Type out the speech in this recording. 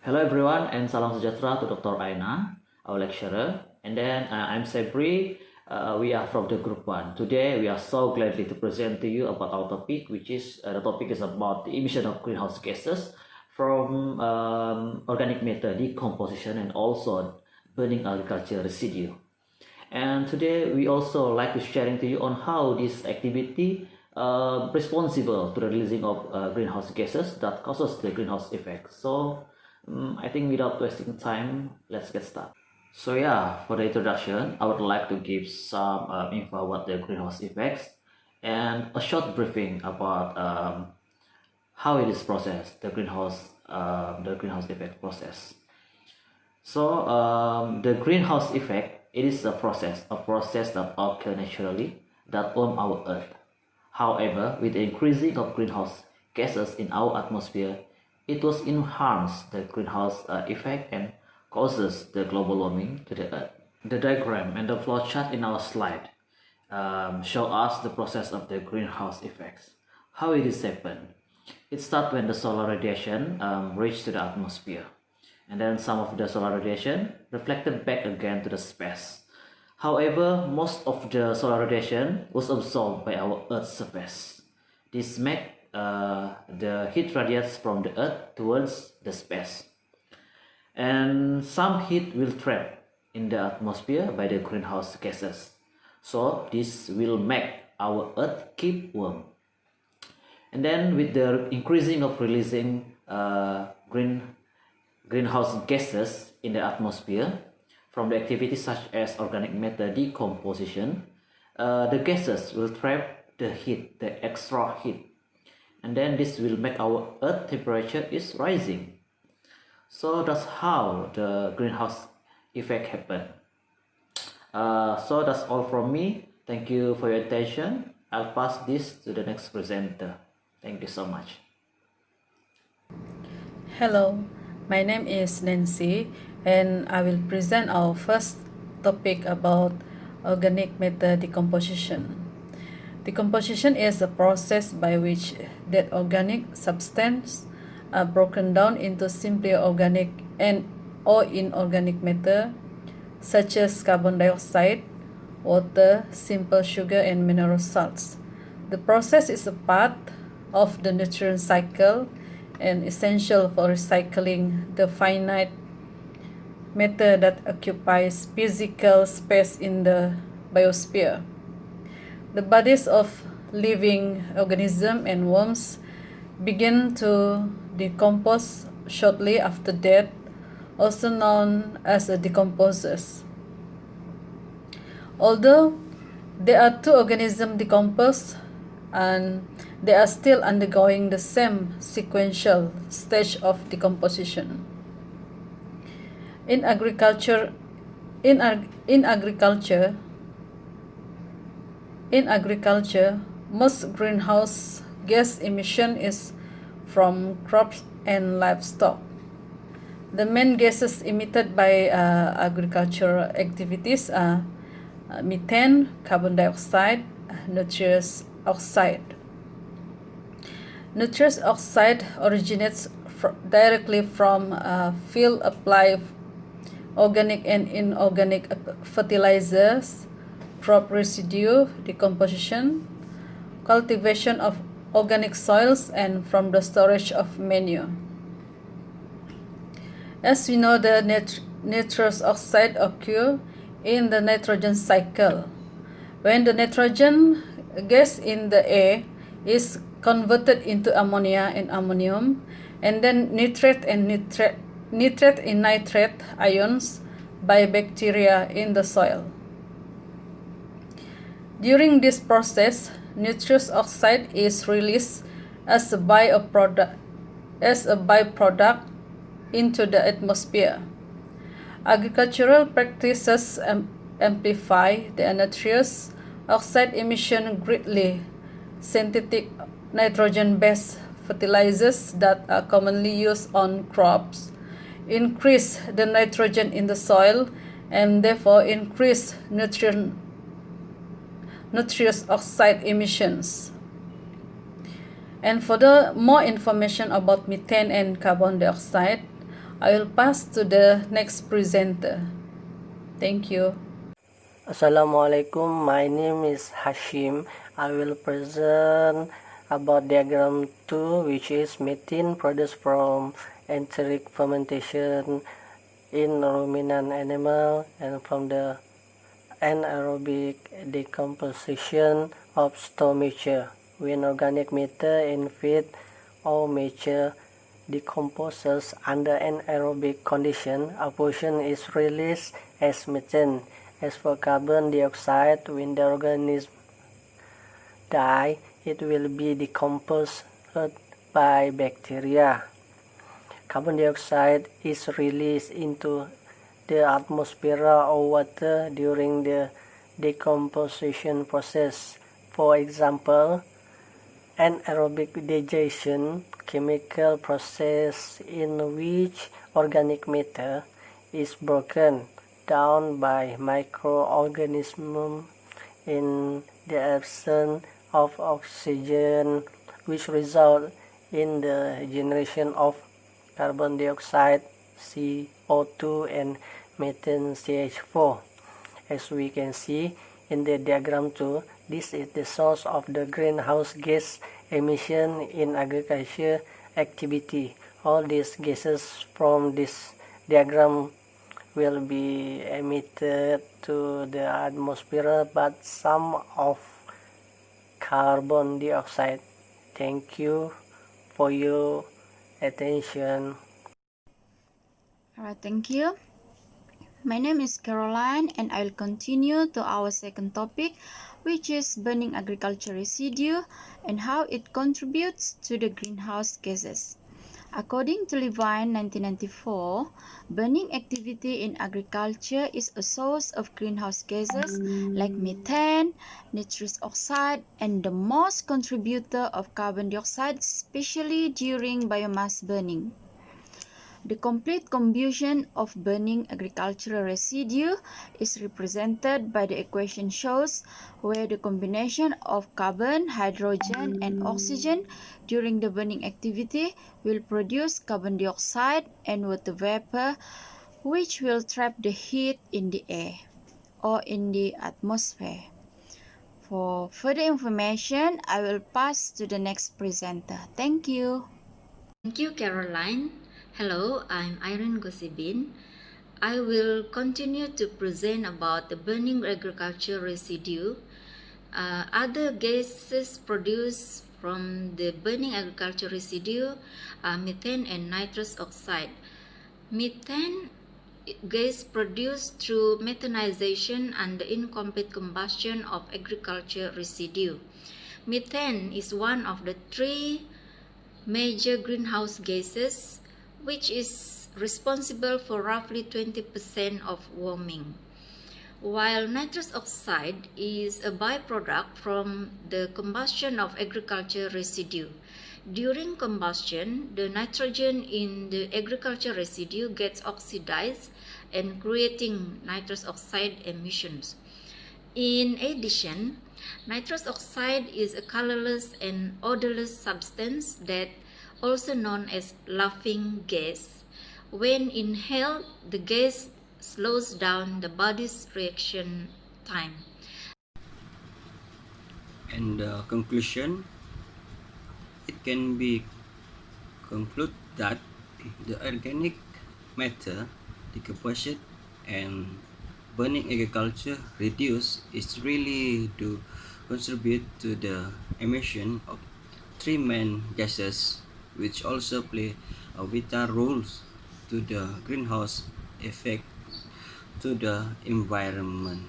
Hello everyone and salam sejahtera to Dr. Aina, our lecturer. And then I'm Sabri. We are from the group 1. Today we are so gladly to present to you about our topic, which is the topic is about the emission of greenhouse gases from organic matter decomposition and also burning agriculture residue. And today we also like to sharing to you on how this activity responsible to the releasing of greenhouse gases that causes the greenhouse effect. So I think without wasting time, let's get started. So yeah, for the introduction, I would like to give some info about the greenhouse effects and a short briefing about how it is processed, the greenhouse effect process. So the greenhouse effect, it is a process that occurs naturally that warm our Earth. However, with the increasing of greenhouse gases in our atmosphere, it was enhance the greenhouse effect and causes the global warming to the Earth. The diagram and the flow chart in our slide show us the process of the greenhouse effects. How it is happened. It starts when the solar radiation reaches to the atmosphere, and then some of the solar radiation reflected back again to the space. However, most of the solar radiation was absorbed by our Earth's surface. This makes the heat radiates from the Earth towards the space. And some heat will trap in the atmosphere by the greenhouse gases. So this will make our Earth keep warm. And then with the increasing of releasing greenhouse gases in the atmosphere from the activities such as organic matter decomposition, the gases will trap the heat, the extra heat, and then this will make our Earth temperature is rising. So that's how the greenhouse effect happen. So that's all from me. Thank you for your attention. I'll pass this to the next presenter. Thank you so much. Hello, my name is Nancy, and I will present our first topic about organic matter decomposition. Decomposition is a process by which that organic substance are broken down into simply organic and or inorganic matter, such as carbon dioxide, water, simple sugar, and mineral salts. The process is a part of the nutrient cycle and essential for recycling the finite matter that occupies physical space in the biosphere. The bodies of living organisms and worms begin to decompose shortly after death, also known as decomposers. Although there are two organisms decompose, and they are still undergoing the same sequential stage of decomposition. In agriculture, most greenhouse gas emission is from crops and livestock. The main gases emitted by agricultural activities are methane, carbon dioxide, nitrous oxide. Nitrous oxide originates directly from field applied organic and inorganic fertilizers, crop residue decomposition, cultivation of organic soils, and from the storage of manure. As we know, the nitrous oxide occurs in the nitrogen cycle. When the nitrogen gas in the air is converted into ammonia and ammonium, and then nitrate and nitrate ions by bacteria in the soil. During this process, nitrous oxide is released as a byproduct into the atmosphere. Agricultural practices amplify the nitrous oxide emission greatly. Synthetic nitrogen-based fertilizers that are commonly used on crops increase the nitrogen in the soil and therefore increase nitrous oxide emissions. And for the more information about methane and carbon dioxide, I will pass to the next presenter. Thank you. Assalamualaikum, my name is Hashim. I will present about diagram 2, which is methane produced from enteric fermentation in ruminant animal and from the anaerobic decomposition of stomacher. When organic matter in feed or mature decomposes under anaerobic condition, a portion is released as methane. As for carbon dioxide, when the organism die, it will be decomposed by bacteria. Carbon dioxide is released into the atmosphere or water during the decomposition process. For example, anaerobic digestion, chemical process in which organic matter is broken down by microorganisms in the absence of oxygen, which result in the generation of carbon dioxide CO2 and methane CH4. As we can see in the diagram 2, this is the source of the greenhouse gas emission in agriculture activity. All these gases from this diagram will be emitted to the atmosphere, but some of carbon dioxide. Thank you for your attention. Alright, thank you. My name is Caroline and I will continue to our second topic, which is burning agriculture residue and how it contributes to the greenhouse gases. According to Levine 1994, burning activity in agriculture is a source of greenhouse gases like methane, nitrous oxide, and the most contributor of carbon dioxide, especially during biomass burning. The complete combustion of burning agricultural residue is represented by the equation shows where the combination of carbon, hydrogen, and oxygen during the burning activity will produce carbon dioxide and water vapor, which will trap the heat in the air or in the atmosphere. For further information, I will pass to the next presenter. Thank you. Thank you, Caroline. Hello, I'm Irene Gosibin. I will continue to present about the burning agriculture residue. Other gases produced from the burning agriculture residue are methane and nitrous oxide. Methane gas produced through methanization and the incomplete combustion of agriculture residue. Methane is one of the three major greenhouse gases, which is responsible for roughly 20% of warming, while nitrous oxide is a byproduct from the combustion of agriculture residue. During combustion, the nitrogen in the agriculture residue gets oxidized and creating nitrous oxide emissions. In addition, nitrous oxide is a colorless and odorless substance that also known as laughing gas. When inhaled, the gas slows down the body's reaction time. And the conclusion, it can be concluded that the organic matter decomposition and burning agriculture reduce is really to contribute to the emission of three main gases, which also play a vital role to the greenhouse effect to the environment.